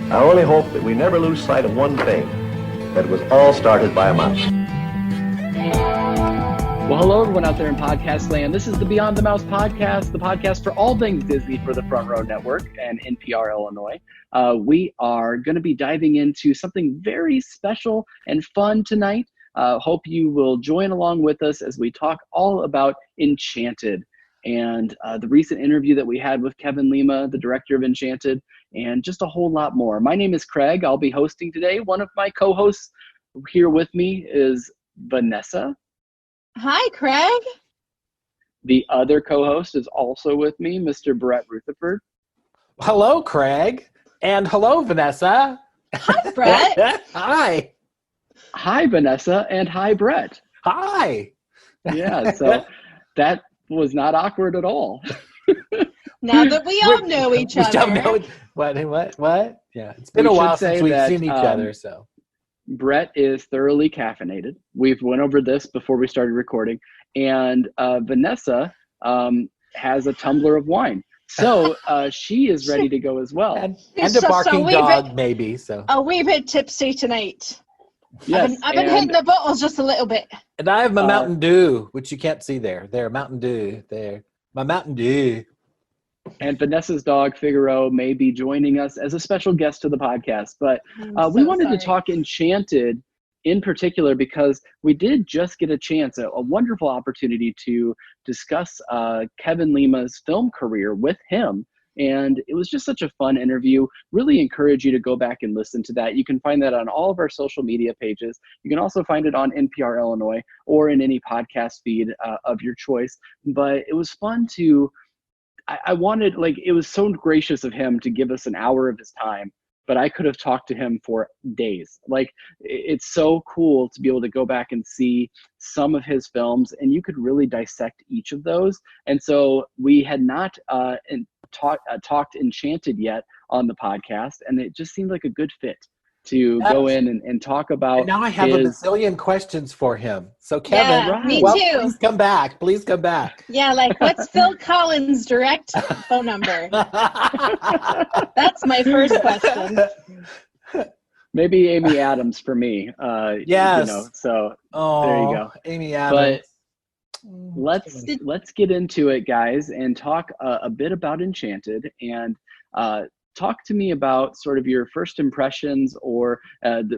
I only hope that we never lose sight of one thing, that it was all started by a mouse. Well, hello, everyone out there in podcast land. This is the Beyond the Mouse podcast, the podcast for all things Disney for the Front Row Network and NPR Illinois. We are going to be diving into something very special and fun tonight. Hope you will join along with us as we talk all about Enchanted and the recent interview that we had with Kevin Lima, the director of Enchanted, and just a whole lot more. My name is Craig. I'll be hosting today. One of my co-hosts here with me is Vanessa. Hi, Craig. The other co-host is also with me, Mr. Brett Rutherford. Hello, Craig. And hello, Vanessa. Hi, Brett. Hi. Hi, Vanessa, and hi, Brett. Hi. Yeah, so that was not awkward at all. Now that we all know each other. Don't know what? Yeah, it's been a while since we've seen each other, so. Brett is thoroughly caffeinated. We've went over this before we started recording. And Vanessa has a tumbler of wine. So she is ready to go as well. And a barking dog, maybe. So a wee bit tipsy tonight. Yes, I've been hitting the bottles just a little bit. And I have my Mountain Dew, which you can't see there. There, Mountain Dew. There. My Mountain Dew. And Vanessa's dog, Figaro, may be joining us as a special guest to the podcast. But we wanted to talk Enchanted in particular because we did just get a chance, a wonderful opportunity to discuss Kevin Lima's film career with him. And it was just such a fun interview. Really encourage you to go back and listen to that. You can find that on all of our social media pages. You can also find it on NPR Illinois or in any podcast feed of your choice. But it was fun to... I wanted, it was so gracious of him to give us an hour of his time, but I could have talked to him for days. It's so cool to be able to go back and see some of his films, and you could really dissect each of those. And so we had not talked Enchanted yet on the podcast, and it just seemed like a good fit to go in and talk about. And now I have a bazillion questions for him. So Kevin, me too. Please come back. Please come back. Yeah, what's Phil Collins' direct phone number? That's my first question. Maybe Amy Adams for me. Yes. So there you go. Amy Adams. But let's get into it, guys, and talk a bit about Enchanted and talk to me about sort of your first impressions or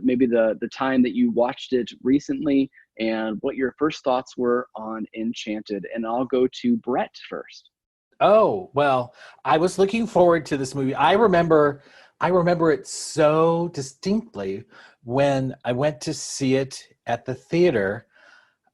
maybe the time that you watched it recently and what your first thoughts were on Enchanted. And I'll go to Brett first. Oh, well, I was looking forward to this movie. I remember it so distinctly when I went to see it at the theater.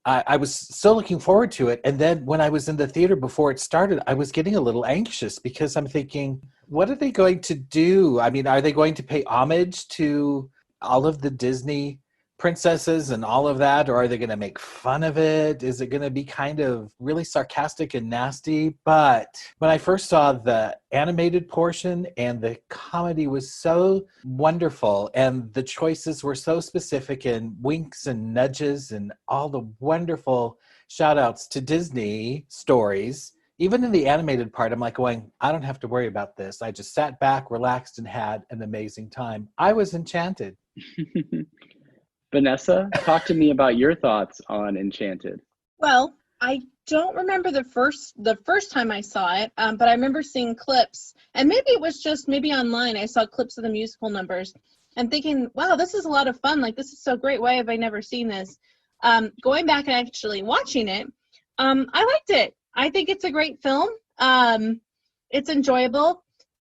I was so looking forward to it. And then when I was in the theater before it started, I was getting a little anxious because I'm thinking, what are they going to do? I mean, are they going to pay homage to all of the Disney princesses and all of that? Or are they going to make fun of it? Is it going to be kind of really sarcastic and nasty? But when I first saw the animated portion and the comedy was so wonderful and the choices were so specific and winks and nudges and all the wonderful shout outs to Disney stories, even in the animated part, I'm going, I don't have to worry about this. I just sat back, relaxed, and had an amazing time. I was enchanted. Vanessa, talk to me about your thoughts on Enchanted. Well, I don't remember the first time I saw it, but I remember seeing clips, and maybe it was just online. I saw clips of the musical numbers and thinking, wow, this is a lot of fun. This is so great. Why have I never seen this? Going back and actually watching it, I liked it. I think it's a great film. It's enjoyable.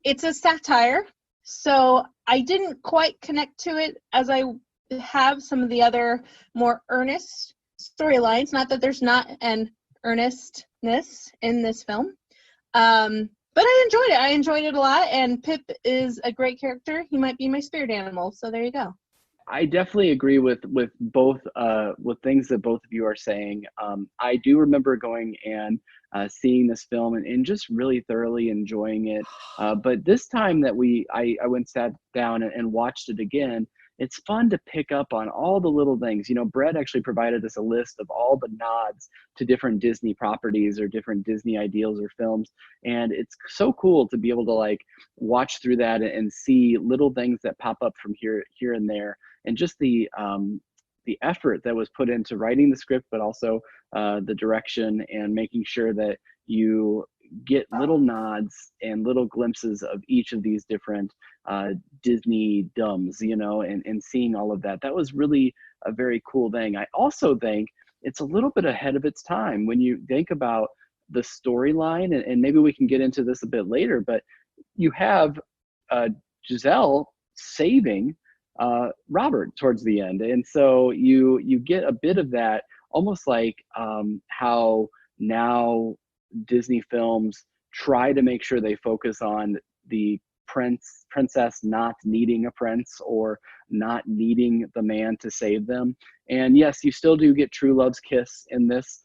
It's a satire, so I didn't quite connect to it as I have some of the other more earnest storylines. Not that there's not an earnestness in this film, but I enjoyed it. I enjoyed it a lot, and Pip is a great character. He might be my spirit animal, so there you go. I definitely agree with both with things that both of you are saying. I do remember going and seeing this film and just really thoroughly enjoying it. But this time that I went sat down and watched it again, it's fun to pick up on all the little things. You know, Brett actually provided us a list of all the nods to different Disney properties or different Disney ideals or films. And it's so cool to be able to like watch through that and see little things that pop up from here and there. And just the effort that was put into writing the script, but also the direction and making sure that you get little nods and little glimpses of each of these different Disney dumbs, you know, and seeing all of that. That was really a very cool thing. I also think it's a little bit ahead of its time when you think about the storyline, and maybe we can get into this a bit later, but you have Giselle saving Robert towards the end. And so you get a bit of that, almost like how now Disney films try to make sure they focus on the princess not needing a prince or not needing the man to save them. And yes, you still do get true love's kiss in this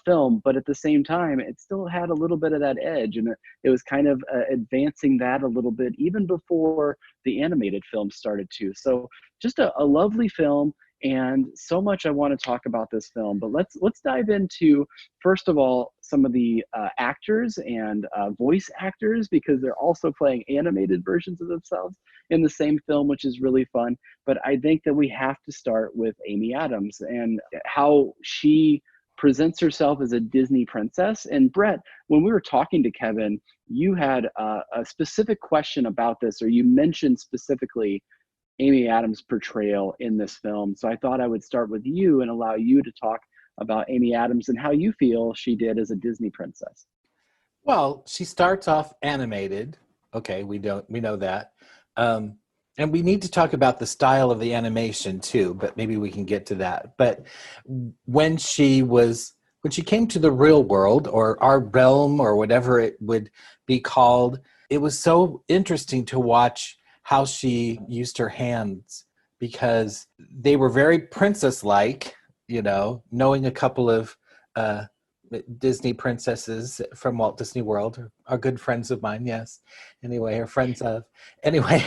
film, but at the same time, it still had a little bit of that edge, and it was kind of advancing that a little bit even before the animated film started to. So just a lovely film, and so much I want to talk about this film. But let's dive into, first of all, some of the actors and voice actors, because they're also playing animated versions of themselves in the same film, which is really fun. But I think that we have to start with Amy Adams and how she presents herself as a Disney princess. And Brett, when we were talking to Kevin, you had a specific question about this, or you mentioned specifically Amy Adams' portrayal in this film. So I thought I would start with you and allow you to talk about Amy Adams and how you feel she did as a Disney princess. Well, she starts off animated. Okay, we know that. And we need to talk about the style of the animation too, but maybe we can get to that. But when she came to the real world, or our realm, or whatever it would be called, it was so interesting to watch how she used her hands, because they were very princess-like, you know, knowing a couple of Disney princesses from Walt Disney World are good friends of mine. Yes. Anyway, or friends of. Anyway,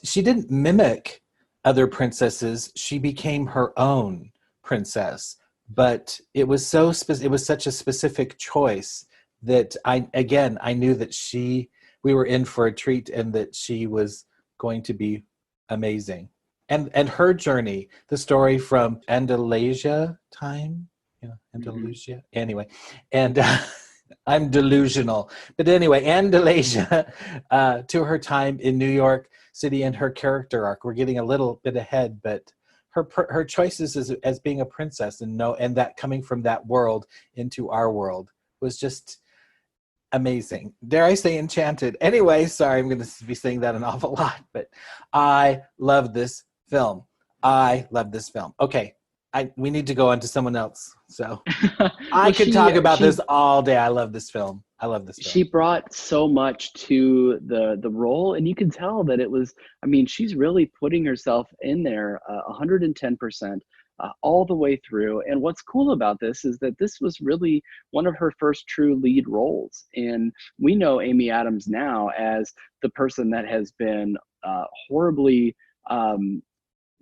she didn't mimic other princesses. She became her own princess. But it was it was such a specific choice that I knew that we were in for a treat, and that she was going to be amazing. And her journey, the story from Andalusia time. Andalusia. Anyway, and I'm delusional. But anyway, Andalusia to her time in New York City and her character arc. We're getting a little bit ahead, but her choices as being a princess and that coming from that world into our world was just amazing. Dare I say enchanted? Anyway, sorry, I'm going to be saying that an awful lot, but I love this film. Okay. We need to go on to someone else. So I could talk about this all day. I love this film. She brought so much to the role, and you can tell that it was, I mean, she's really putting herself in there 110% all the way through. And what's cool about this is that this was really one of her first true lead roles. And we know Amy Adams now as the person that has been horribly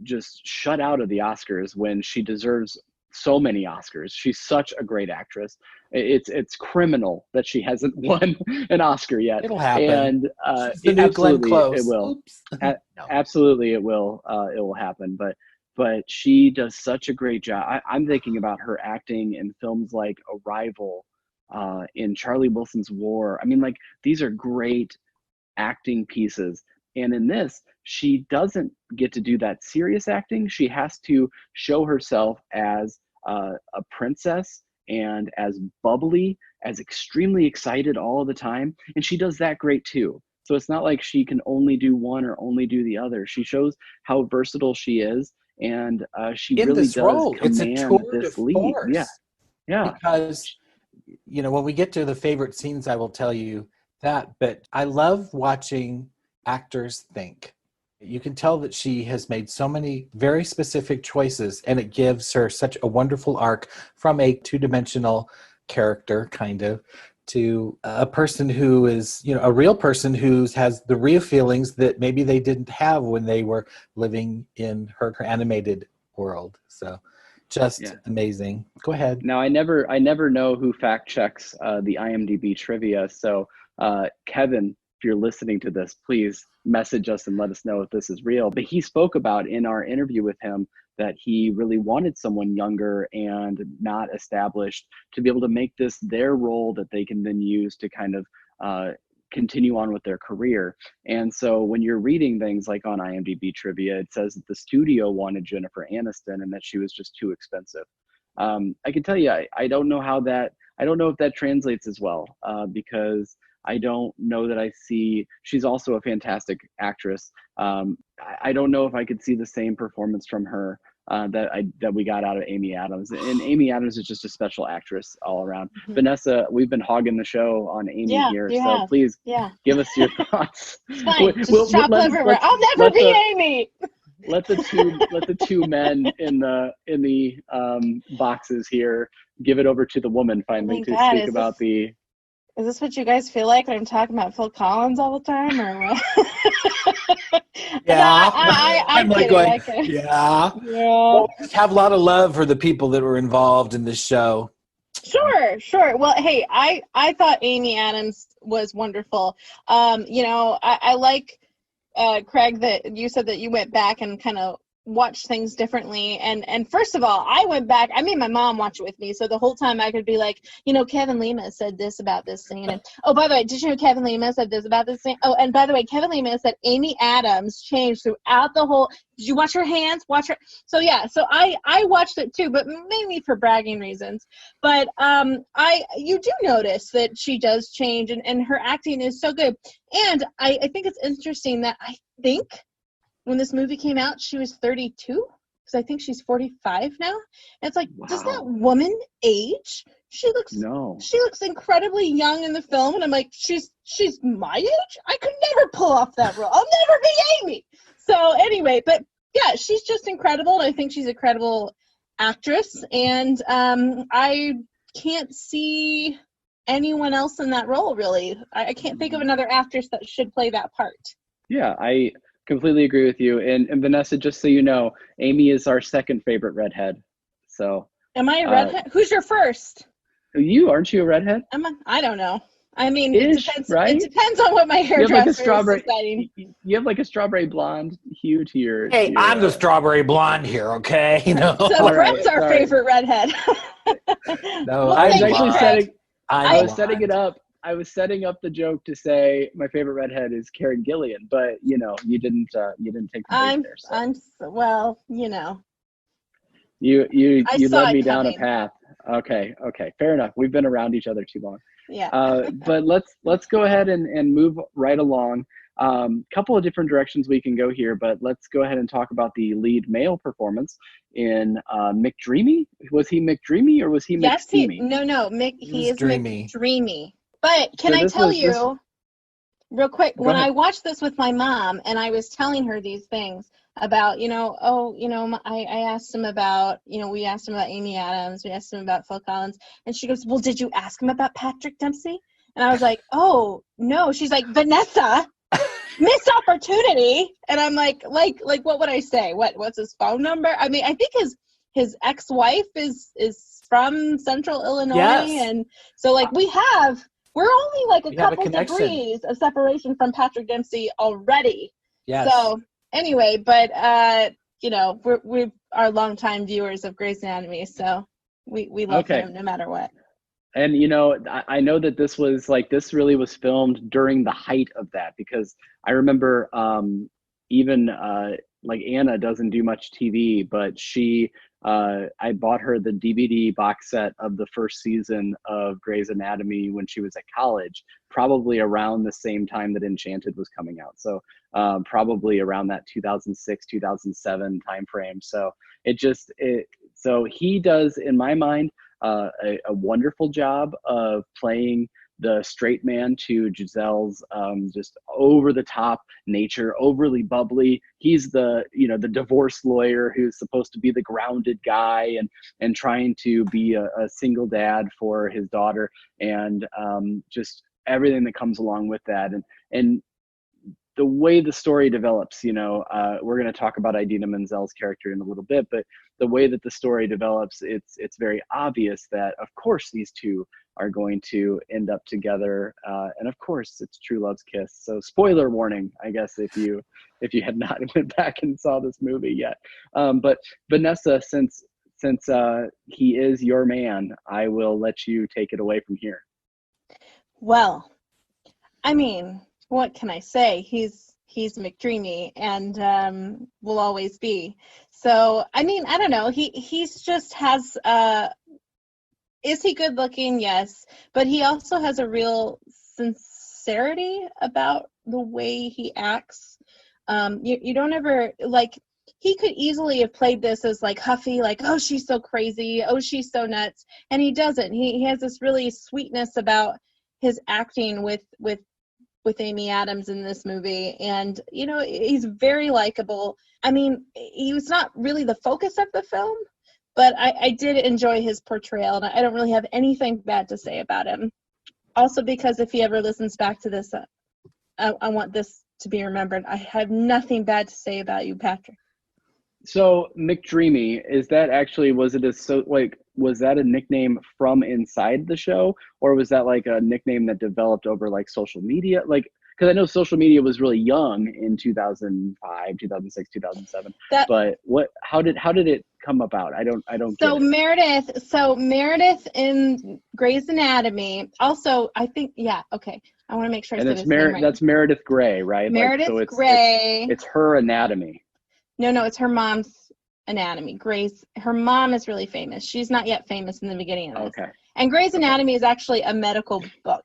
just shut out of the Oscars when she deserves so many Oscars. She's such a great actress. It's criminal that she hasn't won an Oscar yet. It'll happen. And absolutely it will. Absolutely it will. It will happen. But she does such a great job. I'm thinking about her acting in films like Arrival, in Charlie Wilson's War. I mean, like, these are great acting pieces. And in this, she doesn't get to do that serious acting. She has to show herself as a princess and as bubbly, as extremely excited all the time. And she does that great too. So it's not like she can only do one or only do the other. She shows how versatile she is. And she in really this does role, command it's a tour this de lead. force. Yeah. Because, you know, when we get to the favorite scenes, I will tell you that. But I love watching actors think. You can tell that she has made so many very specific choices, and it gives her such a wonderful arc from a two-dimensional character, kind of, to a person who is, a real person who has the real feelings that maybe they didn't have when they were living in her animated world. So just amazing. Go ahead. Now, I never know who fact checks the IMDb trivia. So Kevin, if you're listening to this, please message us and let us know if this is real. But he spoke about in our interview with him that he really wanted someone younger and not established to be able to make this their role that they can then use to kind of continue on with their career. And so when you're reading things like on IMDb trivia, it says that the studio wanted Jennifer Aniston and that she was just too expensive. I can tell you, I don't know if that translates as well, because I don't know that she's also a fantastic actress. I don't know if I could see the same performance from her that we got out of Amy Adams. And Amy Adams is just a special actress all around. Mm-hmm. Vanessa, we've been hogging the show on Amy here, so please give us your thoughts. It's fine. Just chop everywhere. I'll never be Amy. Let the two men in the boxes here give it over to the woman finally to speak about the. Is this what you guys feel like when I'm talking about Phil Collins all the time, or what? Yeah, I'm like going, yeah. Well, we just have a lot of love for the people that were involved in this show. Sure. Well, hey, I thought Amy Adams was wonderful. I like Craig that you said that you went back and kind of watch things differently, and first of all, I went back, I made my mom watch it with me, so the whole time I could be like, Kevin Lima said this about this thing, and oh, by the way, did you know Kevin Lima said this about this thing? Oh, and by the way, Kevin Lima said Amy Adams changed throughout the whole. Did you watch her hands? So I watched it too, but mainly for bragging reasons. But you do notice that she does change, and her acting is so good, and I think it's interesting that I think when this movie came out, she was 32, because I think she's 45 now. And it's like, wow. Does that woman age? She looks incredibly young in the film, and I'm like, she's my age? I could never pull off that role. I'll never be Amy. So anyway, but yeah, she's just incredible, and I think she's a credible actress, and I can't see anyone else in that role, really. I can't think of another actress that should play that part. Yeah, I completely agree with you. And Vanessa, just so you know, Amy is our second favorite redhead. So am I a redhead? Who's your first? Aren't you a redhead? I don't know. I mean, it depends, right? It depends on what my hairdresser is deciding. You have like a strawberry blonde hue to your. Hey, I'm the strawberry blonde here, okay? So Brett's our favorite redhead. No, I was actually setting it up. I was setting up the joke to say my favorite redhead is Karen Gillan, but you didn't take the bait there. So. You led me down a path. Okay, fair enough. We've been around each other too long. Yeah. But let's go ahead and move right along. Couple of different directions we can go here, but let's go ahead and talk about the lead male performance in McDreamy. Was he McDreamy or was he McSteamy? No, he is McDreamy. But can I tell you, real quick, when I watched this with my mom and I was telling her these things about, I asked him about, we asked him about Amy Adams, we asked him about Phil Collins, and she goes, well, did you ask him about Patrick Dempsey? And I was like, oh, no. She's like, Vanessa, missed opportunity. And I'm like, what would I say? What's his phone number? I mean, I think his ex-wife is from Central Illinois. Yes. And so we're only like a couple degrees of separation from Patrick Dempsey already. Yes. So anyway, but we are longtime viewers of Grey's Anatomy, so we love him no matter what. And I know that this really was filmed during the height of that, because I remember even Anna doesn't do much TV, but I bought her the DVD box set of the first season of Grey's Anatomy when she was at college, probably around the same time that Enchanted was coming out. So probably around that 2006, 2007 timeframe. So so he does, in my mind, a wonderful job of playing the straight man to Giselle's just over the top nature, overly bubbly. He's the divorce lawyer who's supposed to be the grounded guy and trying to be a single dad for his daughter, and just everything that comes along with that. And the way the story develops, we're going to talk about Idina Menzel's character in a little bit, but the way that the story develops, it's very obvious that, of course, these two are going to end up together, and of course, it's true love's kiss. So, spoiler warning, I guess, if you had not went back and saw this movie yet. But Vanessa, since he is your man, I will let you take it away from here. Well, I mean, what can I say? He's McDreamy and will always be. So, I mean, I don't know. He's just has is he good looking? Yes, but he also has a real sincerity about the way he acts. You don't ever, like, he could easily have played this as like huffy, like, oh, she's so crazy, oh, she's so nuts, and he doesn't. He has this really sweetness about his acting with Amy Adams in this movie, and he's very likable. I mean, he was not really the focus of the film, but I did enjoy his portrayal, and I don't really have anything bad to say about him. Also, because if he ever listens back to this, I want this to be remembered. I have nothing bad to say about you, Patrick. So McDreamy, was that a nickname from inside the show, or was that like a nickname that developed over like social media? Like, because I know social media was really young in 2005, 2006, 2007. But how did it come about? I don't So get it. Meredith in Grey's Anatomy. Also, I think, yeah, okay. I want to make sure I said his name right. That's Meredith Grey, right? Meredith Grey. It's her anatomy. No, it's her mom's anatomy. Her mom is really famous. She's not yet famous in the beginning of this. Okay. And Grey's Anatomy is actually a medical book.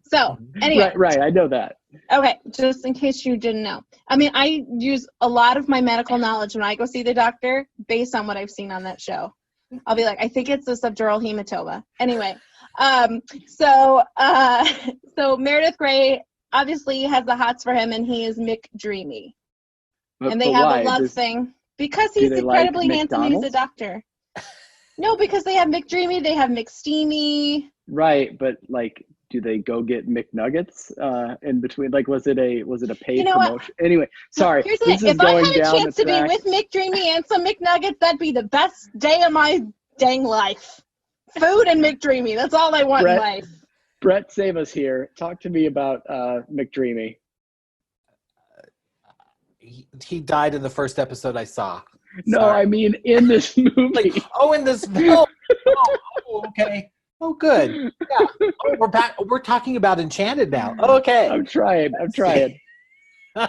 So, anyway. Right, I know that. Okay, just in case you didn't know. I mean, I use a lot of my medical knowledge when I go see the doctor based on what I've seen on that show. I'll be like, I think it's a subdural hematoma. Anyway, so Meredith Grey obviously has the hots for him, and he is McDreamy. And they have a love thing because he's incredibly handsome and he's a doctor. No, because they have McDreamy, they have McSteamy. Right, but like, do they go get McNuggets in between? Like, was it a paid promotion? What? Anyway, sorry. Here's the thing. If I had a chance to be with McDreamy and some McNuggets, that'd be the best day of my dang life. Food and McDreamy. That's all I want in life. Brett, save us here. Talk to me about McDreamy. He died in the first episode I saw. No, I mean in this movie. In this film. Oh, okay. Oh, good. Yeah. Oh, we're back. We're talking about Enchanted now. Okay. I'm trying. I'm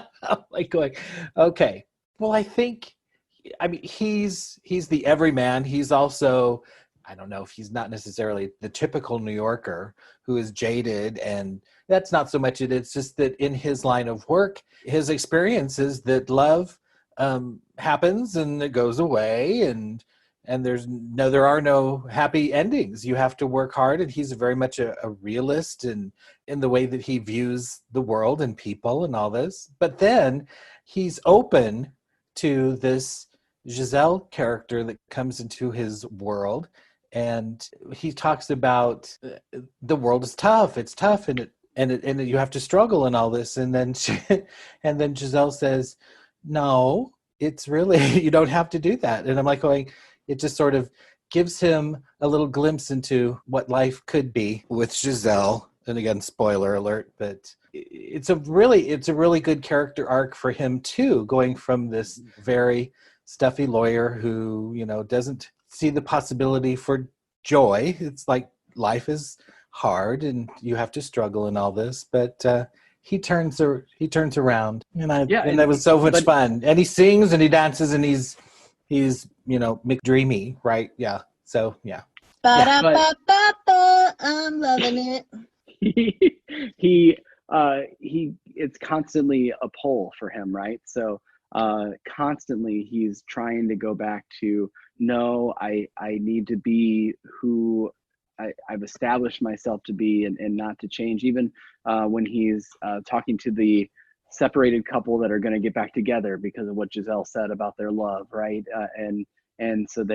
like going, okay. Well, I mean, he's the everyman. He's also, I don't know if he's not necessarily the typical New Yorker who is jaded, and that's not so much it. It's just that in his line of work, his experience is that love happens and it goes away, and there are no happy endings. You have to work hard, and he's very much a realist in the way that he views the world and people and all this. But then he's open to this Giselle character that comes into his world, and he talks about the world is tough. It's tough, and you have to struggle and all this. And then and then Giselle says, "No, it's really you don't have to do that." And I'm like going, it just sort of gives him a little glimpse into what life could be with Giselle. And again, spoiler alert, but it's a really good character arc for him too, going from this very stuffy lawyer who, doesn't see the possibility for joy. It's like life is hard and you have to struggle and all this, but he turns around, and that was so much fun. And he sings and he dances and he's McDreamy, right? Yeah. So yeah. Ba-da-ba-ba-ba, I'm loving it. He it's constantly a pull for him, right? So constantly he's trying to go back to, no, I need to be who I've established myself to be, and not to change. Even when he's talking to the separated couple that are going to get back together because of what Giselle said about their love, right? And so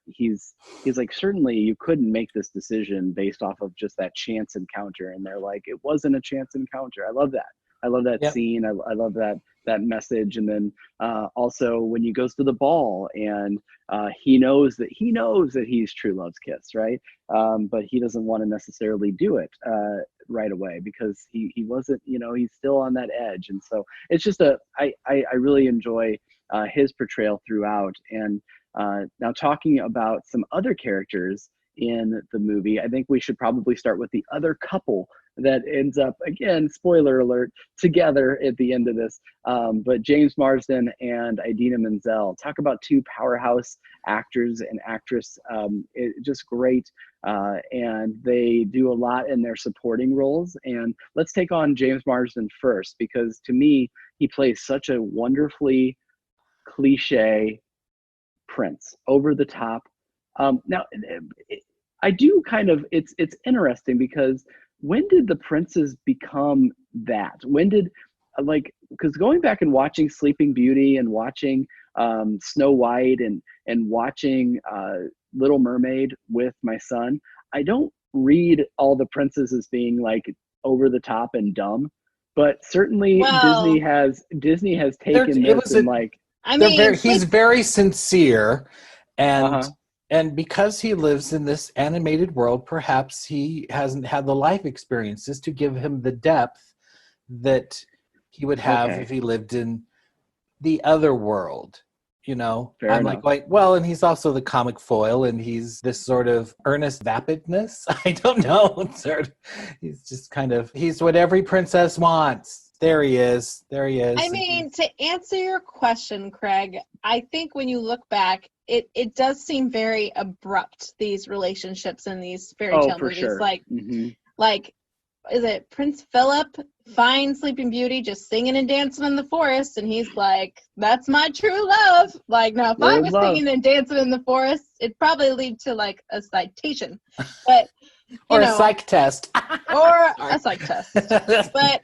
he's like, certainly you couldn't make this decision based off of just that chance encounter. And they're like, it wasn't a chance encounter. I love that. I love that Yep. scene. I love that message. And then also when he goes to the ball and he knows that he's true love's kiss, right? But he doesn't want to necessarily do it right away because he wasn't, he's still on that edge. And so it's just I really enjoy his portrayal throughout. And now talking about some other characters in the movie, I think we should probably start with the other couple that ends up, again, spoiler alert, together at the end of this. But James Marsden and Idina Menzel, talk about two powerhouse actors and actress, just great. And they do a lot in their supporting roles. And let's take on James Marsden first, because to me, he plays such a wonderfully cliche prince, over the top. Now, I do kind of, it's interesting because when did the princes become that? When did, because going back and watching Sleeping Beauty and watching Snow White and watching Little Mermaid with my son, I don't read all the princes as being like over the top and dumb, but certainly Disney has taken this and like, he's very sincere, and because he lives in this animated world, perhaps he hasn't had the life experiences to give him the depth that he would have if he lived in the other world. Fair enough. And he's also the comic foil, and he's this sort of earnest vapidness. I don't know. He's just he's what every princess wants. There he is. I mean, to answer your question, Craig, I think when you look back, it does seem very abrupt, these relationships in these fairy tale movies. Sure. Like, is it Prince Philip finds Sleeping Beauty just singing and dancing in the forest, and he's like, that's my true love. Like, now, if I was singing and dancing in the forest, it'd probably lead to, like, a citation. But, or a psych test. Or a psych test. But,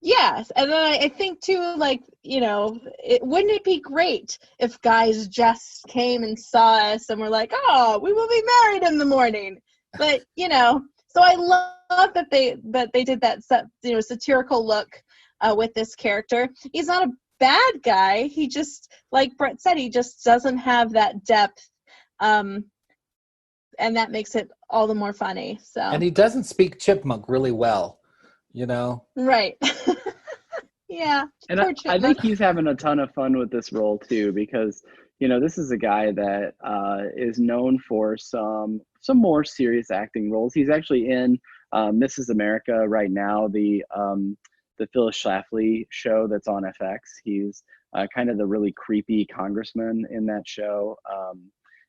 yes. And then I think, too, like, wouldn't it be great if guys just came and saw us and were like, oh, we will be married in the morning. But, so I love that they did that, satirical look with this character. He's not a bad guy. He just, like Brett said, he just doesn't have that depth. And that makes it all the more funny. So. And he doesn't speak chipmunk really well, Right. Yeah. And I think he's having a ton of fun with this role too, because this is a guy that is known for some more serious acting roles. He's actually in Mrs. America right now, the Phyllis Schlafly show that's on FX. He's kind of the really creepy congressman in that show.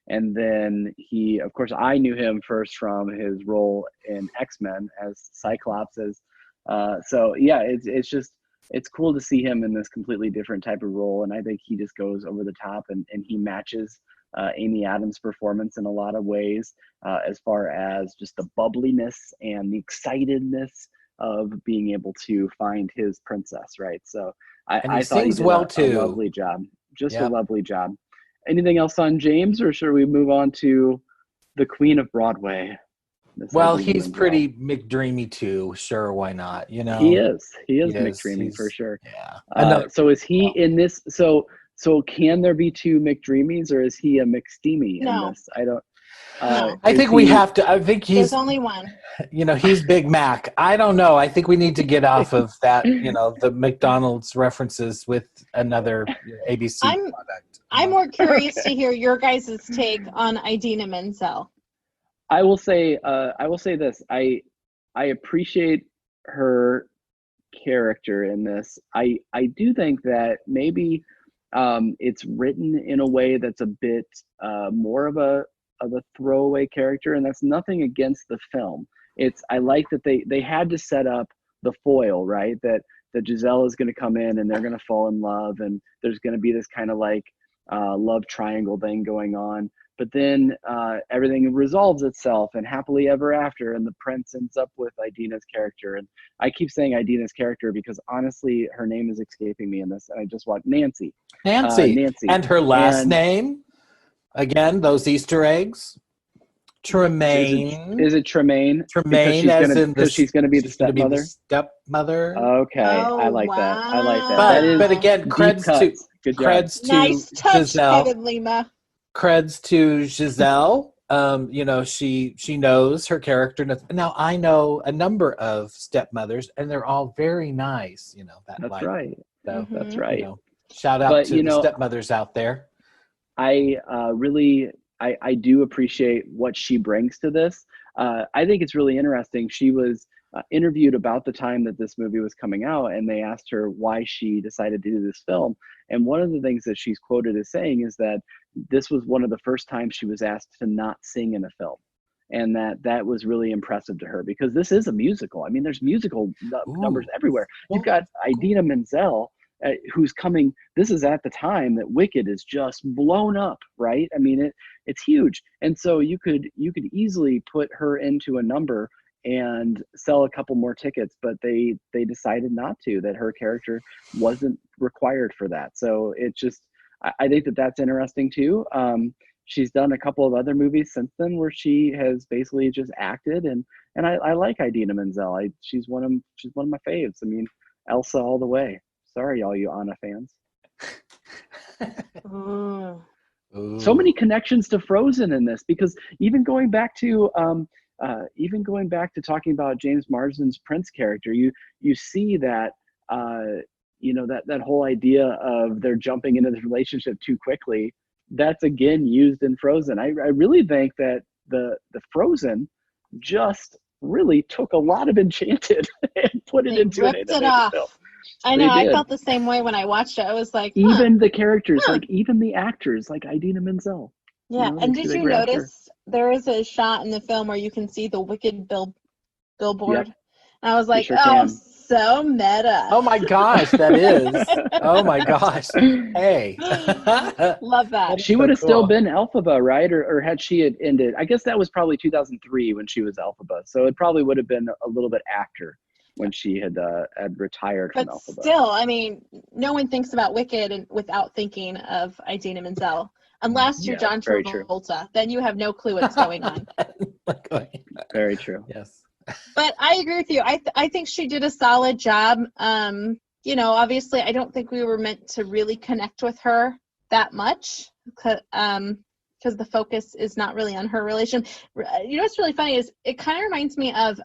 And then he, of course, I knew him first from his role in X-Men as Cyclops. It's cool to see him in this completely different type of role. And I think he just goes over the top and he matches Amy Adams' performance in a lot of ways, as far as just the bubbliness and the excitedness of being able to find his princess, right? So I thought he did a lovely job. A lovely job. Anything else on James, or should we move on to the Queen of Broadway? Well, he's pretty McDreamy too. Sure, why not? He is McDreamy for sure. Yeah. So is he in this? So can there be two McDreamies, or is he a McSteamy in this? I don't. No. I think we have to. I think he's. There's only one. He's Big Mac. I don't know. I think we need to get off of that. The McDonald's references with another ABC product. I'm more curious to hear your guys' take on Idina Menzel. I will say this. I appreciate her character in this. I do think that maybe it's written in a way that's a bit more of a throwaway character, and that's nothing against the film. I like that they had to set up the foil, right? That Giselle is going to come in and they're going to fall in love, and there's going to be this kind of like love triangle thing going on. but then everything resolves itself and happily ever after, and the prince ends up with Idina's character. And I keep saying Idina's character because honestly, her name is escaping me in this, and I just watched Nancy. Nancy. And her last name, again, those Easter eggs. Tremaine. Is it Tremaine? Tremaine, Because she's gonna be the stepmother. Okay, I like that. I like that. But, That is but again, creds to nice touch, Giselle. Kevin Lima. Creds to Giselle. She knows her character. Now I know a number of stepmothers, and they're all very nice. That's right. So, That's right. Shout out to the stepmothers out there. I really do appreciate what she brings to this. I think it's really interesting. She was interviewed about the time that this movie was coming out, and they asked her why she decided to do this film. And one of the things that she's quoted as saying is that this was one of the first times she was asked to not sing in a film. And that was really impressive to her, because this is a musical. I mean, there's musical numbers everywhere. You've got Idina Menzel, who's coming. This is at the time that Wicked is just blown up, right? I mean, it's huge. And so you could easily put her into a number and sell a couple more tickets, but they decided not to, that her character wasn't required for that. So it just, I think that's interesting too. She's done a couple of other movies since then where she has basically just acted, and I like Idina Menzel. She's one of my faves. I mean, Elsa all the way. Sorry, all you Anna fans. So many connections to Frozen in this, because even going back to talking about James Marsden's Prince character, you see that that whole idea of they're jumping into this relationship too quickly. That's again used in Frozen. I really think that the Frozen just really took a lot of Enchanted and put it into an animated film. I know. I felt the same way when I watched it. I was like, even the characters, like even the actors, like Idina Menzel. Yeah, and did you notice there is a shot in the film where you can see the Wicked billboard? Yep. And I was like, so meta. Oh my gosh, that is. Oh my gosh. Hey. Love that. She would have still been Elphaba, right? Or had she had ended? I guess that was probably 2003 when she was Elphaba. So it probably would have been a little bit after when she had retired from Elphaba. But still, I mean, no one thinks about Wicked without thinking of Idina Menzel. Unless you're John Travolta, then you have no clue what's going on. Very true. Yes. But I agree with you. I think she did a solid job. Obviously, I don't think we were meant to really connect with her that much, because the focus is not really on her relation. What's really funny is it kind of reminds me of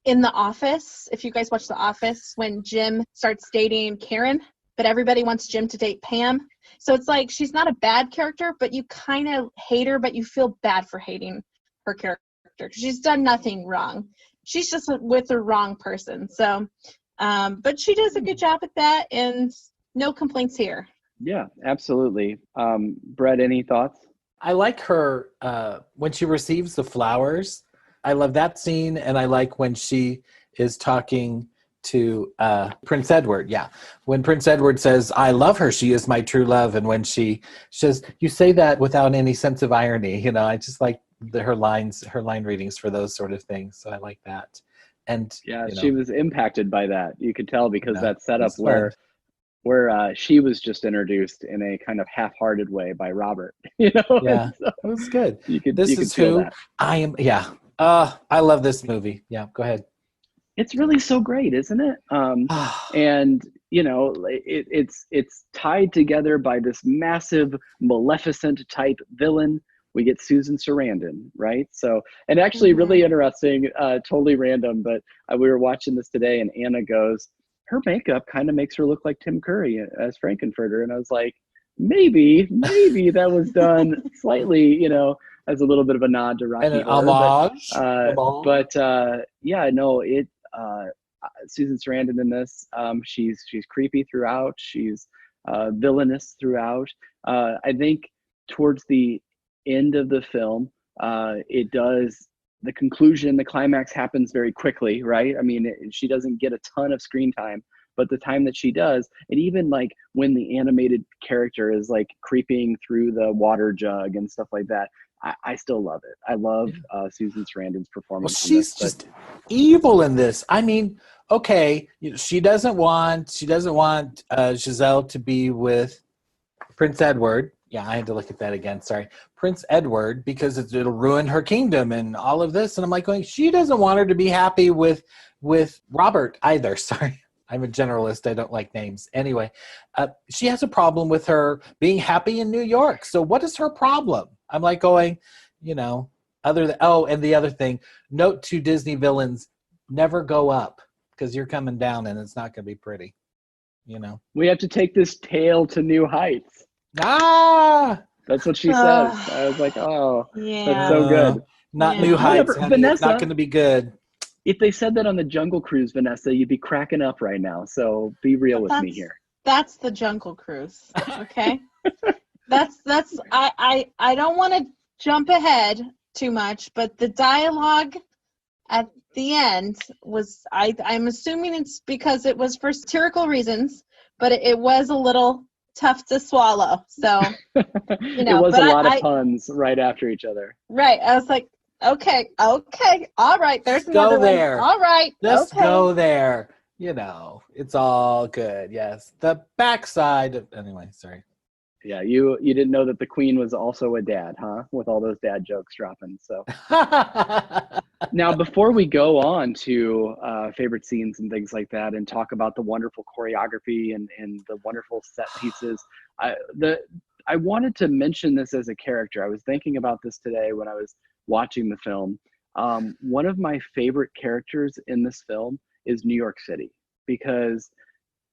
in The Office. If you guys watch The Office, when Jim starts dating Karen, but everybody wants Jim to date Pam. So it's like she's not a bad character, but you kind of hate her, but you feel bad for hating her character. She's done nothing wrong. She's just with the wrong person. So, but she does a good job at that, and no complaints here. Yeah, absolutely. Brett, any thoughts? I like her when she receives the flowers. I love that scene, and I like when she is talking to Prince Edward. Yeah, when Prince Edward says, "I love her. She is my true love," and when she says, "You say that without any sense of irony." I just like her line readings for those sort of things. So I like that. And she was impacted by that. You could tell, because that setup where she was just introduced in a kind of half-hearted way by Robert. Yeah, so it was good. This is who I am. Yeah. I love this movie. Yeah, go ahead. It's really so great, isn't it? And it's tied together by this massive Maleficent type villain. We get Susan Sarandon, right? So, and actually really interesting, totally random, but we were watching this today, and Anna goes, her makeup kind of makes her look like Tim Curry as Frankenfurter. And I was like, maybe that was done slightly, as a little bit of a nod to Rocky Horror. Susan Sarandon in this, she's creepy throughout. She's villainous throughout. I think towards the end of the film, the conclusion, the climax happens very quickly, right? I mean, she doesn't get a ton of screen time but the time that she does, and even like when the animated character is like creeping through the water jug and stuff like that, I still love it. I love Susan Sarandon's performance. Well, she's just evil in this. I mean, okay, she doesn't want Giselle to be with Prince Edward. Yeah, I had to look at that again. Sorry, Prince Edward, because it'll ruin her kingdom and all of this. And I'm like going, she doesn't want her to be happy with Robert either. Sorry, I'm a generalist. I don't like names. Anyway, she has a problem with her being happy in New York. So what is her problem? I'm like going, other than, and the other thing, note to Disney villains, never go up because you're coming down and it's not going to be pretty. We have to take this tale to new heights. That's what she says. I was like, oh, yeah, that's so good. Not new heights, honey. Vanessa, it's not going to be good. If they said that on the Jungle Cruise, Vanessa, you'd be cracking up right now. So be real with me here. That's the Jungle Cruise, okay? I don't want to jump ahead too much, but the dialogue at the end was, I'm assuming it's because it was for satirical reasons, but it was a little tough to swallow. So, it was a lot of puns right after each other. Right. I was like, okay. All right. There's another one. All right. Just go there. It's all good. Yes. The backside. Anyway, sorry. Yeah, you didn't know that the Queen was also a dad, huh? With all those dad jokes dropping. So now, before we go on to favorite scenes and things like that, and talk about the wonderful choreography and the wonderful set pieces, I wanted to mention this as a character. I was thinking about this today when I was watching the film. One of my favorite characters in this film is New York City, because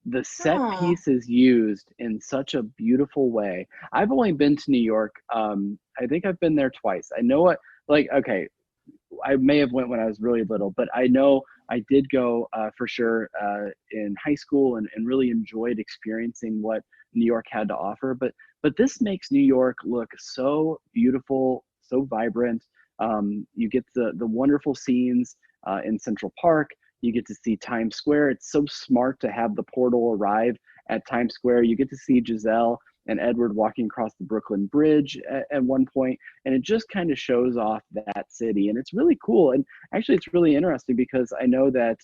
the set piece is used in such a beautiful way. I've only been to New York. I think I've been there twice. I know I may have went when I was really little, but I know I did go for sure in high school and really enjoyed experiencing what New York had to offer. But this makes New York look so beautiful, so vibrant. You get the wonderful scenes in Central Park. You get to see Times Square. It's so smart to have the portal arrive at Times Square. You get to see Giselle and Edward walking across the Brooklyn Bridge at one point, and it just kind of shows off that city. And it's really cool. And actually, it's really interesting because I know that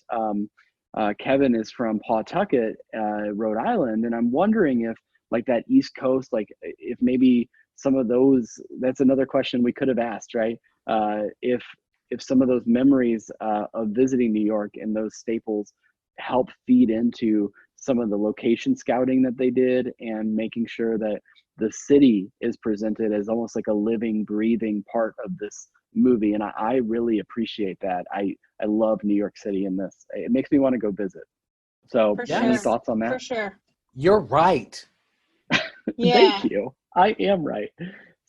Kevin is from Pawtucket, Rhode Island, and I'm wondering if like that East Coast, like if maybe some of those, that's another question we could have asked, right? If some of those memories of visiting New York and those staples help feed into some of the location scouting that they did and making sure that the city is presented as almost like a living, breathing part of this movie. And I really appreciate that. I love New York City in this. It makes me want to go visit. So any thoughts on that? For sure. You're right. Yeah. Thank you. I am right.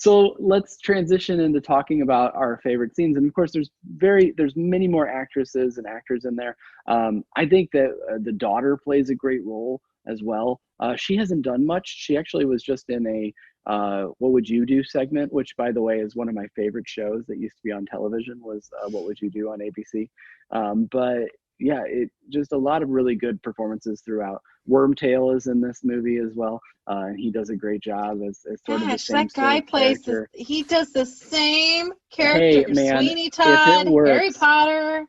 So let's transition into talking about our favorite scenes. And of course, there's many more actresses and actors in there. I think that the daughter plays a great role as well. She hasn't done much. She actually was just in a What Would You Do segment, which by the way is one of my favorite shows that used to be on television, was What Would You Do on ABC. But yeah, it just a lot of really good performances throughout. Wormtail is in this movie as well. And he does a great job as sort of the same that guy he does the same character. Hey, man, Sweeney Todd, Harry Potter.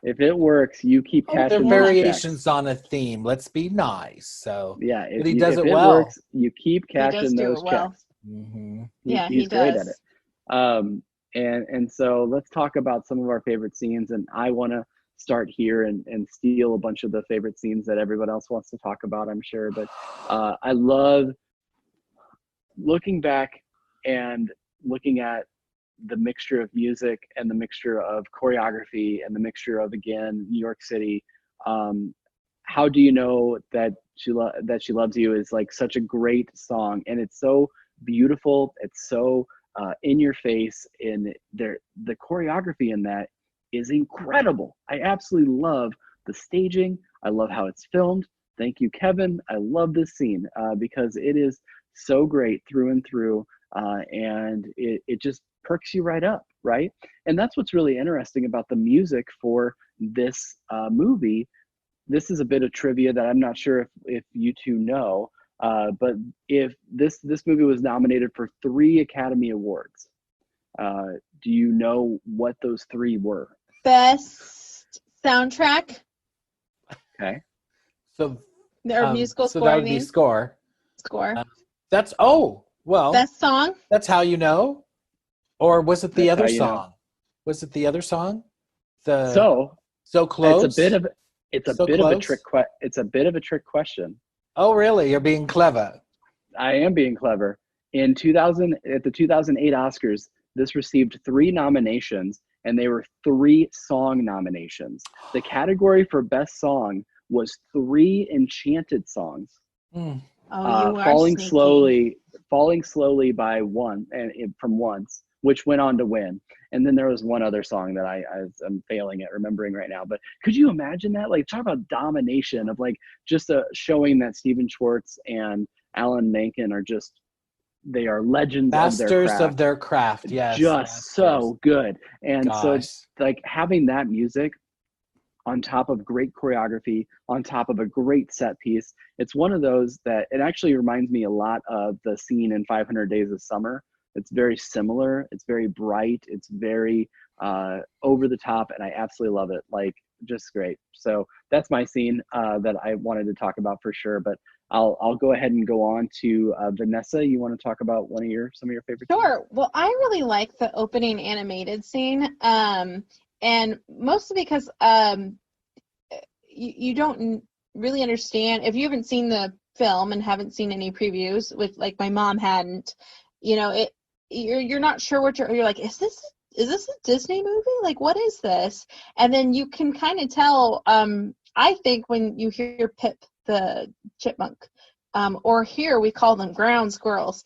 If it works, you keep catching they're variations on a theme. Let's be nice. So yeah, but he does it well. Works, you keep catching those checks. Mm-hmm. He's great at it. And so let's talk about some of our favorite scenes. And I want to start here and steal a bunch of the favorite scenes that everyone else wants to talk about, I'm sure. But I love looking back and looking at the mixture of music and the mixture of choreography and the mixture of, again, New York City. How Do You Know That She Loves You is like such a great song, and it's so beautiful. It's so in your face, and the choreography in that is incredible. I absolutely love the staging. I love how it's filmed. Thank you, Kevin. I love this scene because it is so great through and through, and it just perks you right up, right? And that's what's really interesting about the music for this movie. this is a bit of trivia that I'm not sure if you two know, but if this movie was nominated for 3 Academy Awards, do you know what those 3 were? Best soundtrack. Okay. So Or musical so score. that would be score. Score. That's Best song. That's How You Know, or was it the That's other How You song? Know. Was it the other song? So close. It's a bit of a trick. It's a bit of a trick question. Oh, really? You're being clever. I am being clever. At the 2008 Oscars, this received 3 nominations, and they were 3 song nominations. The category for best song was 3 Enchanted songs. Oh, you are falling slowly by one from Once, which went on to win. And then there was one other song that I'm failing at remembering right now. But could you imagine that? Like, talk about domination of like just showing that Stephen Schwartz and Alan Menken they are legends Masters of their craft. Yes. Just so good. And Gosh. so like having that music on top of great choreography, on top of a great set piece. It's one of those that it actually reminds me a lot of the scene in 500 Days of Summer. It's very similar. It's very bright. It's very over the top, and I absolutely love it. Like, just great. So that's my scene that I wanted to talk about for sure. But I'll go ahead and go on to Vanessa. You want to talk about some of your favorite scenes? Sure. Well, I really like the opening animated scene. And mostly because you don't really understand, if you haven't seen the film and haven't seen any previews, which like my mom hadn't, you're not sure what you're like, is this a Disney movie? Like, what is this? And then you can kind of tell, I think when you hear Pip the chipmunk, or here we call them ground squirrels,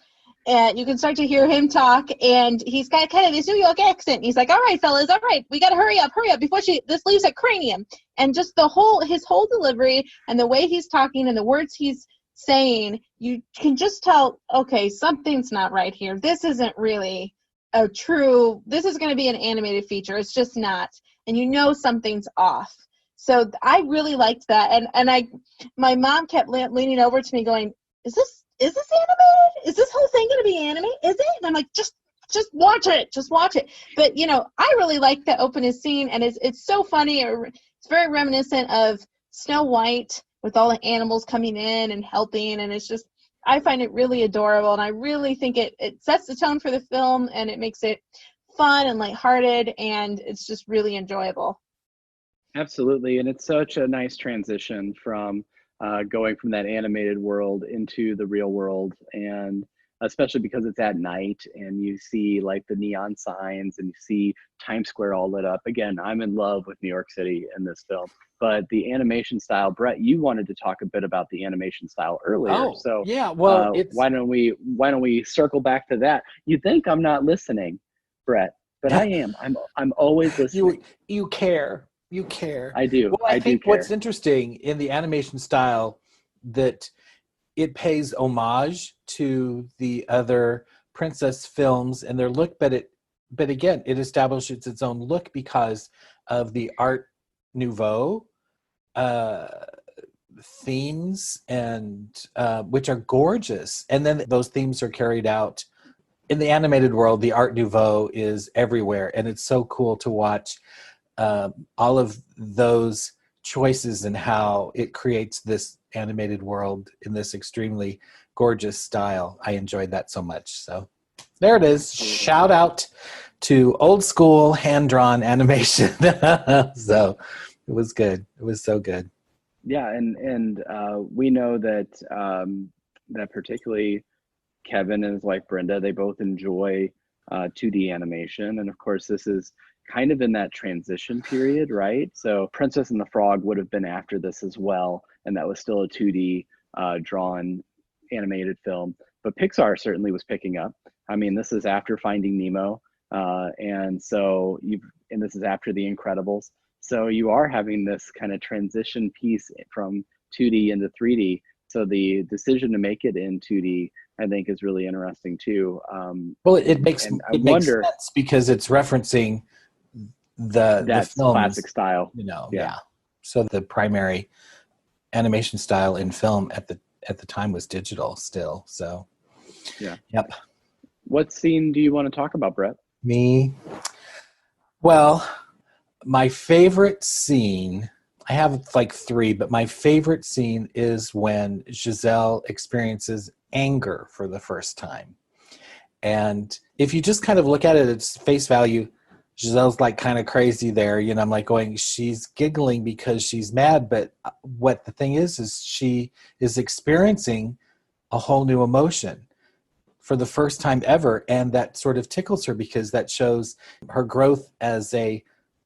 and you can start to hear him talk, and he's got kind of this New York accent. He's like, all right, fellas, all right, we got to hurry up before this leaves at cranium. And just his whole delivery and the way he's talking and the words he's saying, you can just tell, okay, something's not right here. This isn't really this is going to be an animated feature. It's just not. And something's off. So I really liked that. And my mom kept leaning over to me going, is this animated? Is this whole thing going to be animated? Is it? And I'm like, just watch it. Just watch it. But, I really like the opening scene, and it's so funny. It's very reminiscent of Snow White with all the animals coming in and helping. And it's just, I find it really adorable. And I really think it sets the tone for the film, and it makes it fun and lighthearted, and it's just really enjoyable. Absolutely. And it's such a nice transition from going from that animated world into the real world, and especially because it's at night and you see like the neon signs and you see Times Square all lit up. Again, I'm in love with New York City in this film, but the animation style, Brett, you wanted to talk a bit about the animation style earlier. Oh, so yeah, well, why don't we circle back to that? You think I'm not listening, Brett, but I am. I'm always listening. You care. You care. I do. Well, I think care. What's interesting in the animation style, that it pays homage to the other princess films and their look, but again, it establishes its own look because of the Art Nouveau themes, and which are gorgeous. And then those themes are carried out in the animated world. The Art Nouveau is everywhere, and it's so cool to watch all of those choices and how it creates this animated world in this extremely gorgeous style. I enjoyed that so much. So there it is. Shout out to old school hand-drawn animation. So it was good. It was so good. Yeah, and we know that that particularly Kevin and his wife Brenda, they both enjoy 2D animation, and of course this is kind of in that transition period, right? So Princess and the Frog would have been after this as well, and that was still a 2D drawn animated film. But Pixar certainly was picking up. I mean, this is after Finding Nemo, and this is after The Incredibles. So you are having this kind of transition piece from 2D into 3D. So the decision to make it in 2D, I think, is really interesting too. Well, it makes sense because it's referencing the that's film's classic style. Yeah. So the primary animation style in film at the time was digital still. So Yeah. Yep. What scene do you want to talk about, Brett? Me? Well, my favorite scene, I have like 3, but my favorite scene is when Giselle experiences anger for the first time. And if you just kind of look at it at face value, Giselle's like kind of crazy there. You know, I'm like going, she's giggling because she's mad. But what the thing is she is experiencing a whole new emotion for the first time ever. And that sort of tickles her because that shows her growth as a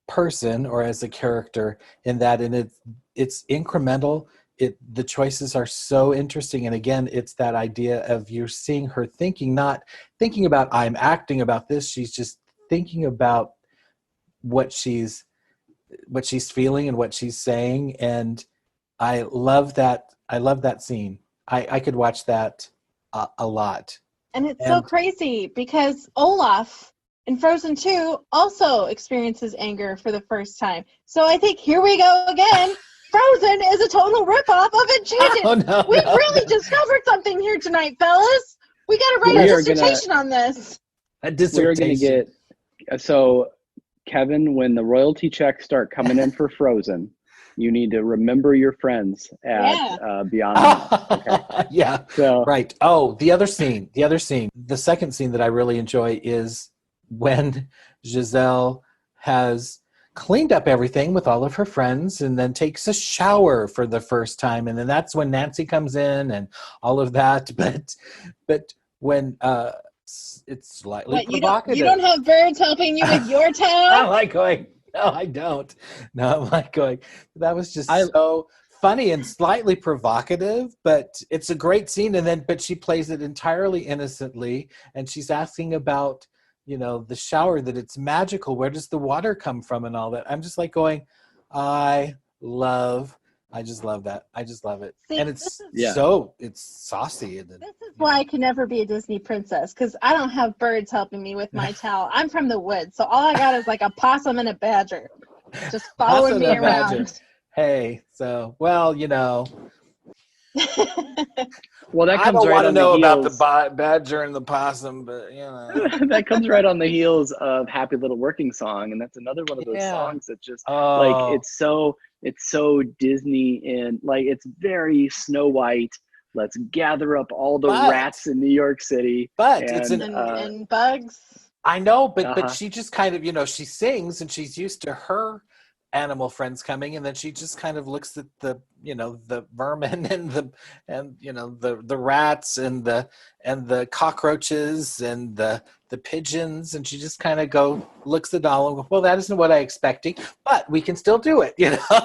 person or as a character in that. And it's incremental. The choices are so interesting. And again, it's that idea of you're seeing her thinking, not thinking about I'm acting about this. She's just thinking about what she's feeling and what she's saying. And I love that scene. I could watch that a lot. And it's so crazy because Olaf in Frozen 2 also experiences anger for the first time. So I think here we go again. Frozen is a total ripoff of Enchanted. We've really discovered something here tonight, fellas. We got to write a dissertation on this. A dissertation. We're going to get... So, Kevin, when the royalty checks start coming in for Frozen, you need to remember your friends at Beyond the Mall. Okay? Yeah, so, right. Oh, the other scene. The second scene that I really enjoy is when Giselle has cleaned up everything with all of her friends and then takes a shower for the first time. And then that's when Nancy comes in and all of that. But when it's slightly provocative. You don't have birds helping you with your towel? I'm like going, no, I don't. No, I'm like going, that was just so funny and slightly provocative, but it's a great scene. But she plays it entirely innocently. And she's asking about, the shower, that it's magical. Where does the water come from and all that? I'm just like going, I just love that. I just love it. See, and it's saucy. This is why I can never be a Disney princess, because I don't have birds helping me with my towel. I'm from the woods, so all I got is like a possum and a badger just following me around. Hey, so, well, well, that comes I don't right want to on know the about heels. the badger and the possum, but that comes right on the heels of Happy Little Working Song, and that's another one of those songs that just like it's so Disney and like it's very Snow White. Let's gather up all the rats in New York City. But and bugs. I know, but she just kind of she sings and she's used to her animal friends coming, and then she just kind of looks at the the vermin and the rats and the cockroaches and the pigeons, and she just kind of looks at all and goes, well, that isn't what I expected, but we can still do it,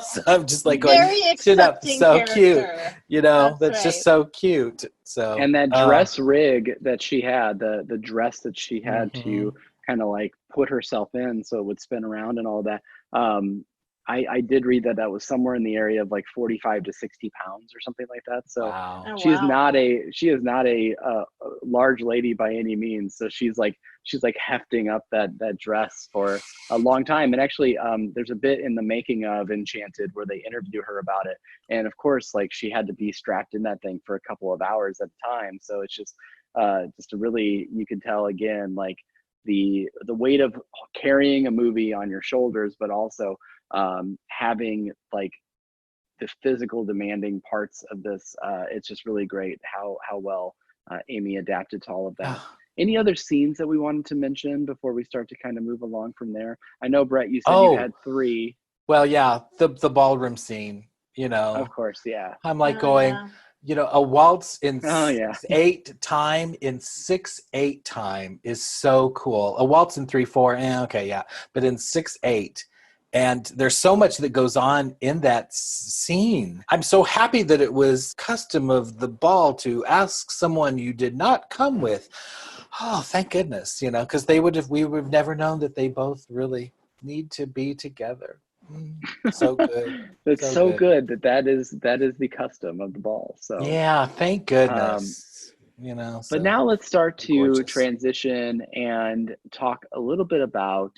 So I'm just like going, very accepting so character. Cute, that's just so cute. So and that dress rig that she had, the dress that she had to kind of like put herself in so it would spin around and all that. I did read that was somewhere in the area of like 45 to 60 pounds or something like that. So she is not a large lady by any means. So she's like hefting up that dress for a long time. And actually, there's a bit in the making of Enchanted where they interview her about it. And of course, like she had to be strapped in that thing for a couple of hours at a time. So it's just a really, you can tell again, like the weight of carrying a movie on your shoulders, but also having like the physical demanding parts of this. It's just really great how well Amy adapted to all of that. Any other scenes that we wanted to mention before we start to kind of move along from there? I know, Brett, you said you had 3. Well, yeah, the ballroom scene, Of course, yeah. I'm like going, a waltz in 6/8 time in 6/8 time is so cool. A waltz in 3/4, but in 6/8. And there's so much that goes on in that scene. I'm so happy that it was custom of the ball to ask someone you did not come with. Oh, thank goodness, because we would have never known that they both really need to be together. So good. It's so good that is the custom of the ball. So yeah, thank goodness. But now let's start to gorgeous. Transition and talk a little bit about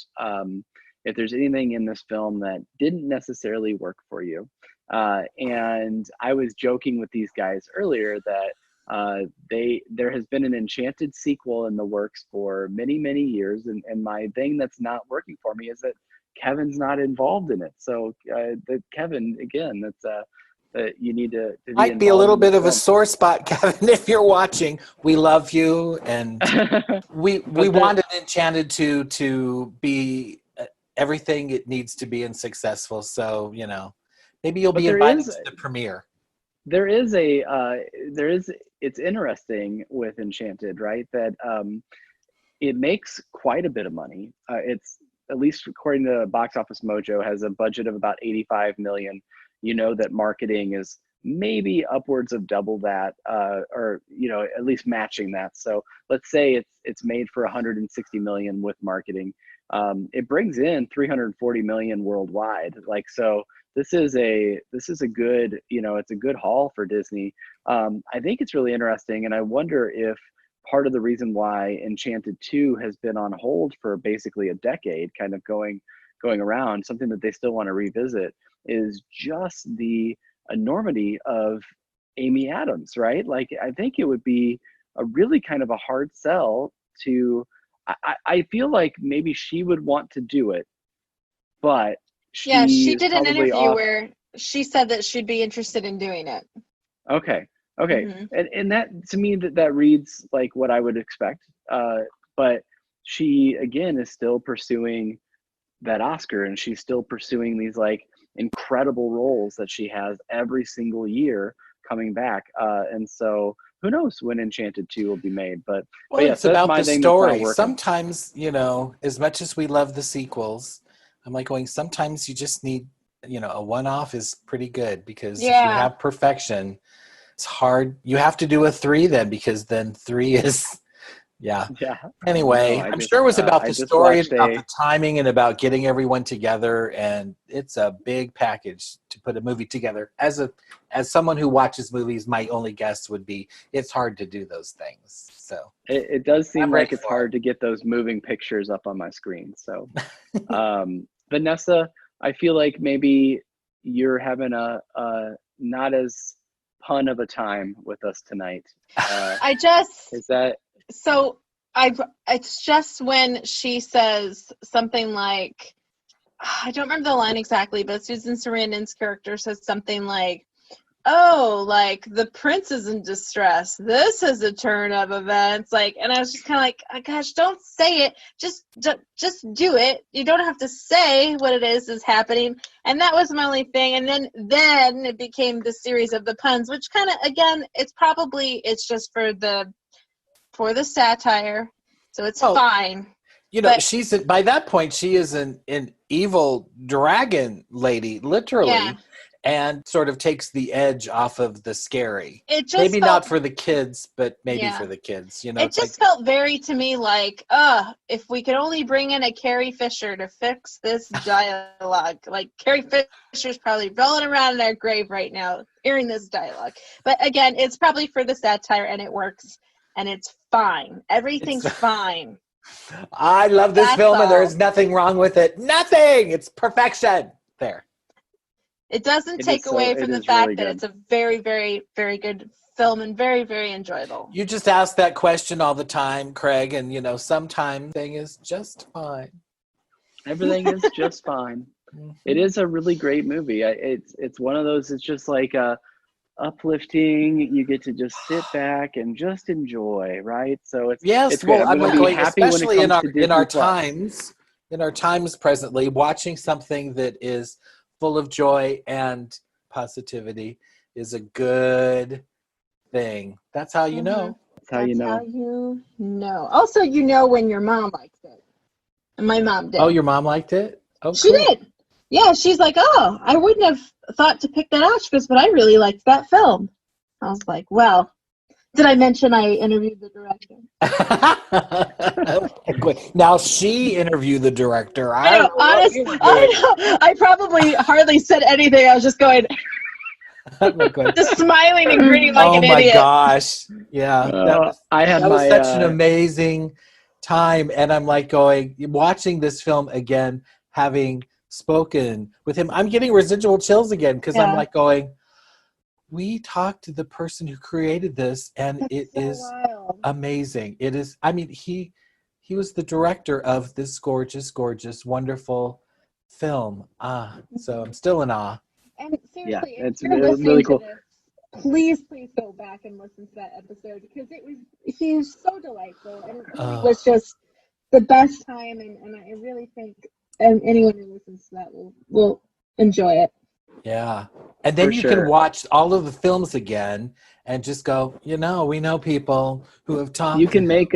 if there's anything in this film that didn't necessarily work for you. And I was joking with these guys earlier that there has been an Enchanted sequel in the works for many, many years, and my thing that's not working for me is that Kevin's not involved in it. So Kevin, again, that's you need to be might be a little bit of a sore spot, Kevin, if you're watching. We love you, and we wanted Enchanted to be everything it needs to be and successful. So maybe you'll be invited to the premiere. It's interesting with Enchanted, right? That it makes quite a bit of money. It's, at least according to Box Office Mojo, has a budget of about 85 million. That marketing is maybe upwards of double that, or at least matching that. So let's say it's made for 160 million with marketing. It brings in 340 million worldwide. So this is a good, it's a good haul for Disney. I think it's really interesting, and I wonder if part of the reason why Enchanted 2 has been on hold for basically a decade, kind of going around, something that they still want to revisit, is just the enormity of Amy Adams, right? I think it would be a really kind of a hard sell to, I feel like maybe she would want to do it, but she did an interview where she said that she'd be interested in doing it. Okay. And that, to me, that reads like what I would expect. But she, again, is still pursuing that Oscar, and she's still pursuing these incredible roles that she has every single year coming back. And so who knows when Enchanted 2 will be made, but it's about the story. Sometimes, as much as we love the sequels, I'm going, sometimes you just need, a one-off is pretty good, because if you have perfection, it's hard. You have to do a 3 then, because then 3 is, Anyway, I'm sure it was about the story, about the timing, and about getting everyone together. And it's a big package to put a movie together. As someone who watches movies, my only guess would be it's hard to do those things. So it does seem like it's hard to get those moving pictures up on my screen. So, Vanessa, I feel like maybe you're having a not as pun of a time with us tonight. So it's just when she says something like, I don't remember the line exactly, but Susan Sarandon's character says something like, oh, the prince is in distress. This is a turn of events. And I was just kind of like, oh, gosh, don't say it. Just do it. You don't have to say what it is happening. And that was my only thing. And then it became the series of the puns, which kind of, again, it's just for the satire, so it's fine. She's by that point she is an evil dragon lady, literally, and sort of takes the edge off of the scary. It just maybe not for the kids, but maybe for the kids. It just felt very to me like, if we could only bring in a Carrie Fisher to fix this dialogue. Carrie Fisher's probably rolling around in their grave right now, hearing this dialogue. But again, it's probably for the satire, and it works. And it's fine. Everything's fine. I love this film, and there's nothing wrong with it. Nothing. It's perfection. There. It doesn't take away from the fact that it's a very, very, very good film and very, very enjoyable. You just ask that question all the time, Craig, and sometimes thing is just fine. Everything is just fine. It is a really great movie. It's one of those. It's just like uplifting. You get to just sit back and just enjoy, right? So it's I'm happy especially when it comes in our times presently, watching something that is full of joy and positivity is a good thing. That's how you know. That's how you know. Also, when your mom likes it, and my mom did. Oh, your mom liked it? Oh, she did. Yeah, she's like, oh, I wouldn't have thought to pick that Oscars, but I really liked that film. I was like, well, did I mention I interviewed the director? Now she interviewed the director. I know, I probably hardly said anything. I was just going, just smiling and grinning like an idiot. Oh my gosh. Yeah. That was such an amazing time. And I'm watching this film again having spoken with him. I'm getting residual chills again because I'm like going, we talked to the person who created this, and it is wild. amazing. It is, I mean, he was the director of this gorgeous, gorgeous, wonderful film. So I'm still in awe. And seriously, if it's you're really, listening cool. to this, please go back and listen to that episode because he was so delightful, and it really was just the best time, and I really think anyone who listens to that will enjoy it. Yeah. And then you can watch all of the films again and just go, we know people who have talked. You can make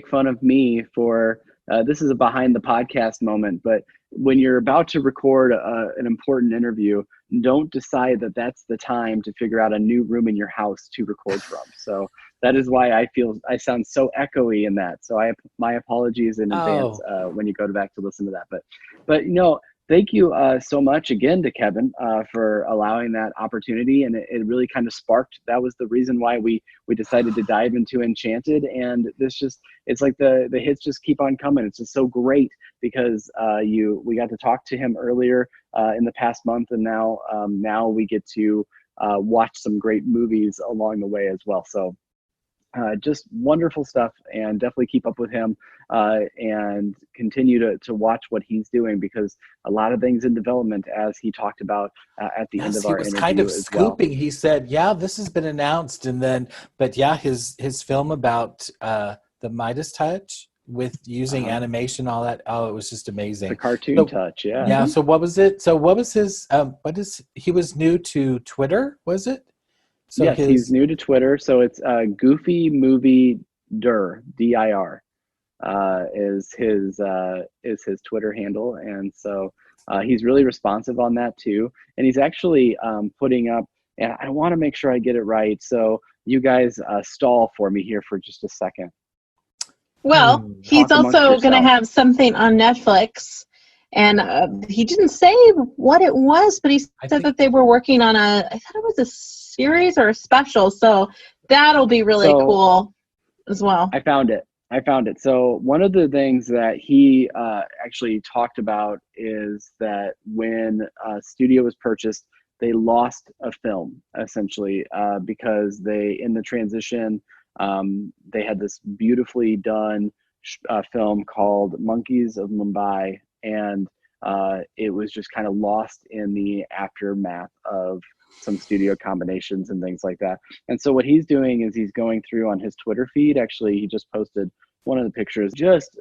fun of me for this is a behind the podcast moment, but when you're about to record an important interview, don't decide that that's the time to figure out a new room in your house to record from. So that is why I feel I sound so echoey in that. So my apologies in advance when you go back to listen to that. But thank you so much again to Kevin for allowing that opportunity. And it really kind of sparked, that was the reason why we decided to dive into Enchanted. And it's like the hits just keep on coming. It's just so great because we got to talk to him earlier in the past month. And now we get to watch some great movies along the way as well. So just wonderful stuff, and definitely keep up with him and continue to watch what he's doing, because a lot of things in development, as he talked about at the end of our interview. He was kind of scooping. Well. He said, this has been announced. And then, his film about the Midas touch with using animation, all that. Oh, it was just amazing. The cartoon touch. Yeah. Yeah. So what was it? So what was his, he was new to Twitter, was it? So yes, he's new to Twitter. So it's Goofy Movie Dir, D-I-R, is his Twitter handle, and so he's really responsive on that too. And he's actually putting up. And I want to make sure I get it right. So you guys stall for me here for just a second. Well, he's also going to have something on Netflix. And he didn't say what it was, but he said that they were working on I thought it was a series or a special. So that'll be really cool as well. I found it. So one of the things that he actually talked about is that when Studio was purchased, they lost a film essentially because in the transition, they had this beautifully done film called Monkeys of Mumbai. And it was just kind of lost in the aftermath of some studio combinations and things like that. And so what he's doing is he's going through on his Twitter feed. Actually, he just posted one of the pictures, just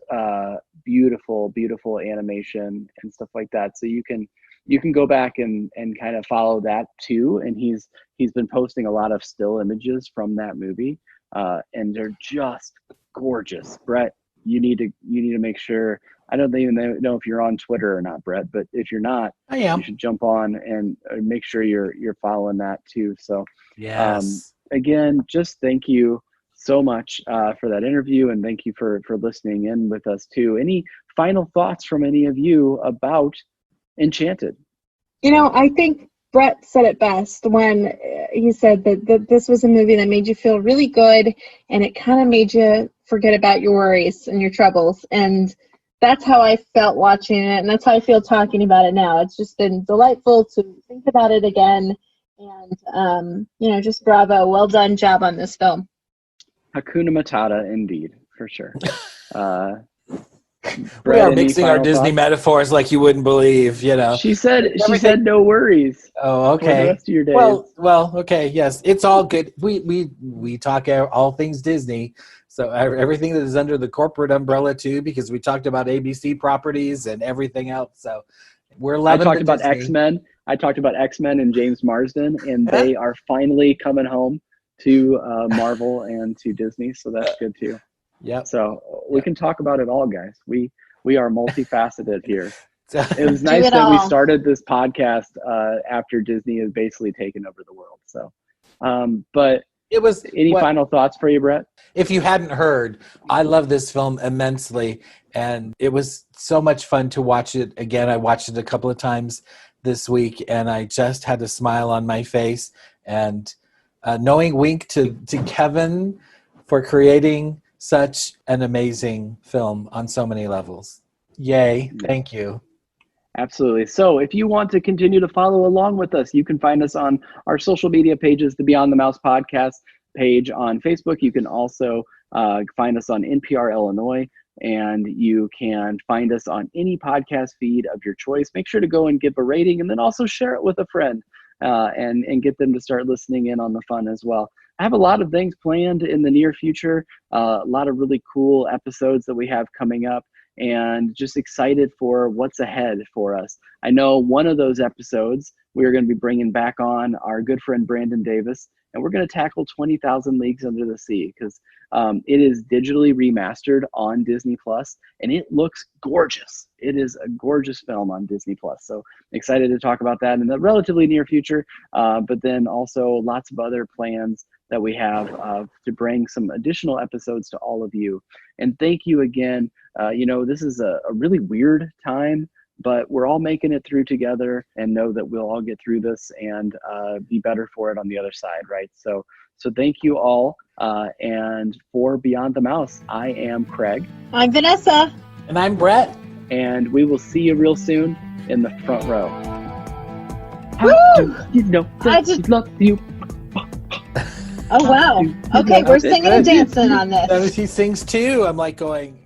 beautiful, beautiful animation and stuff like that. So you can go back and kind of follow that too. And he's been posting a lot of still images from that movie, and they're just gorgeous. Brett, you need to make sure. I don't even know if you're on Twitter or not, Brett, but if you're not, I am. You should jump on and make sure you're following that too. So yes. Again, just thank you so much for that interview, and thank you for listening in with us too. Any final thoughts from any of you about Enchanted? I think Brett said it best when he said that this was a movie that made you feel really good, and it kind of made you forget about your worries and your troubles. And that's how I felt watching it, and that's how I feel talking about it now. It's just been delightful to think about it again, and just bravo, well done job on this film. Hakuna Matata, indeed, for sure. We are mixing our Disney metaphors like you wouldn't believe, She said no worries. Oh, okay. For the rest of your days. Well, okay, yes, it's all good. We talk all things Disney, so everything that is under the corporate umbrella too, because we talked about ABC properties and everything else. So we're loving. I talked about X-Men. I talked about X-Men and James Marsden, and they are finally coming home to Marvel and to Disney, so that's good too. Yeah. So we can talk about it all, guys. We are multifaceted here. It was nice that we started this podcast after Disney has basically taken over the world. So, but it was. Any final thoughts for you, Brett? If you hadn't heard, I love this film immensely, and it was so much fun to watch it again. I watched it a couple of times this week, and I just had a smile on my face. And knowing wink to Kevin for creating such an amazing film on so many levels. Yay. Thank you. Absolutely. So if you want to continue to follow along with us, you can find us on our social media pages, the Beyond the Mouse podcast page on Facebook. You can also find us on NPR Illinois, and you can find us on any podcast feed of your choice. Make sure to go and give a rating, and then also share it with a friend and get them to start listening in on the fun as well. I have a lot of things planned in the near future, a lot of really cool episodes that we have coming up, and just excited for what's ahead for us. I know one of those episodes, we're going to be bringing back on our good friend Brandon Davis, and we're going to tackle 20,000 Leagues Under the Sea, because it is digitally remastered on Disney Plus, and it looks gorgeous. It is a gorgeous film on Disney Plus. So excited to talk about that in the relatively near future, but then also lots of other plans that we have to bring some additional episodes to all of you. And thank you again. This is a really weird time, but we're all making it through together, and know that we'll all get through this and be better for it on the other side, right? So thank you all. And for Beyond the Mouse, I am Craig. I'm Vanessa. And I'm Brett. And we will see you real soon in the front row. Woo! You know that I love you. Oh, wow. Okay, we're singing and dancing on this. He sings too. I'm like going,